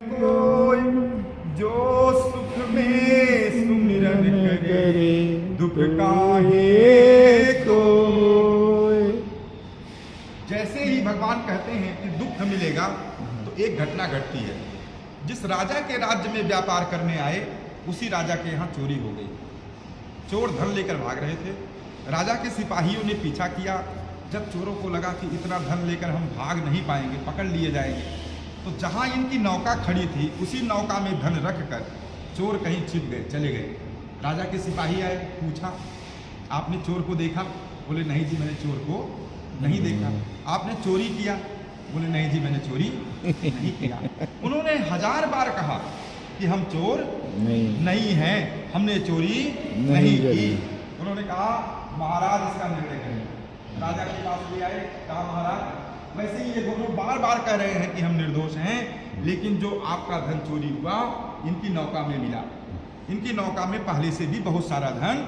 कोई जो सुख में सुमिरन करे दुख काहे कोय। जैसे ही भगवान कहते हैं कि दुख मिलेगा तो एक घटना घटती है। जिस राजा के राज्य में व्यापार करने आए उसी राजा के यहाँ चोरी हो गई। चोर धन लेकर भाग रहे थे। राजा के सिपाहियों ने पीछा किया। जब चोरों को लगा कि इतना धन लेकर हम भाग नहीं पाएंगे, पकड़ लिए जाएंगे, तो जहाँ इनकी नौका खड़ी थी उसी नौका में धन रख कर चोर कहीं छिप गए, चले गए। राजा के सिपाही आए, पूछा आपने चोर को देखा? बोले नहीं जी मैंने चोर को नहीं देखा। आपने चोरी किया? बोले नहीं जी मैंने चोरी नहीं किया। उन्होंने 1000 बार कहा कि हम चोर नहीं हैं, हमने चोरी नहीं की। उन्होंने कहा महाराज इसका निर्णय करें। राजा के पास ले आए, कहा महाराज वैसे ही ये दोनों बार बार कह रहे हैं कि हम निर्दोष हैं, लेकिन जो आपका धन चोरी हुआ इनकी नौका में मिला। इनकी नौका में पहले से भी बहुत सारा धन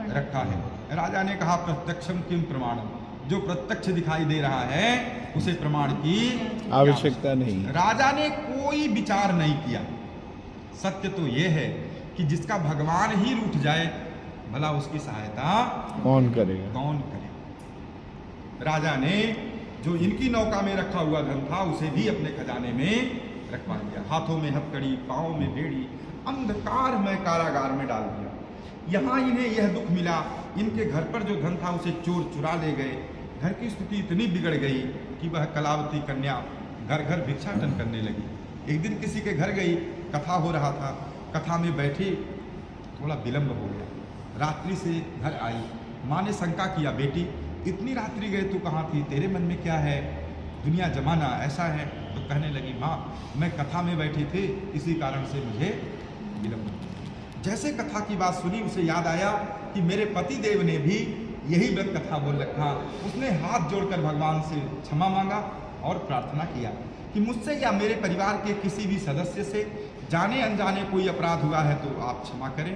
रखा है। राजा ने कहा प्रत्यक्षम किम प्रमाणम, जो प्रत्यक्ष दिखाई दे रहा है उसे प्रमाण की आवश्यकता नहीं। राजा ने कोई विचार नहीं किया। सत्य तो यह है कि जिसका भगवान ही रूठ जाए भला उसकी सहायता कौन करेगा? कौन करेगा? राजा ने जो इनकी नौका में रखा हुआ धन था उसे भी अपने खजाने में रखवा दिया। हाथों में हथकड़ी, पाँव में बेड़ी, अंधकार में कारागार में डाल दिया। यहाँ इन्हें यह दुख मिला, इनके घर पर जो धन था उसे चोर चुरा ले गए। घर की स्थिति इतनी बिगड़ गई कि वह कलावती कन्या घर घर भिक्षाटन करने लगी। एक दिन किसी के घर गई, कथा हो रहा था, कथा में बैठी, थोड़ा विलम्ब हो गया। रात्रि से घर आई। माँ ने शंका किया, बेटी इतनी रात्रि गए तू कहाँ थी? तेरे मन में क्या है? दुनिया जमाना ऐसा है। तो कहने लगी माँ मैं कथा में बैठी थी, इसी कारण से मुझे विलम्ब। जैसे कथा की बात सुनी उसे याद आया कि मेरे पति देव ने भी यही व्रत कथा बोल रखा। उसने हाथ जोड़कर भगवान से क्षमा मांगा और प्रार्थना किया कि मुझसे या मेरे परिवार के किसी भी सदस्य से जाने अनजाने कोई अपराध हुआ है तो आप क्षमा करें।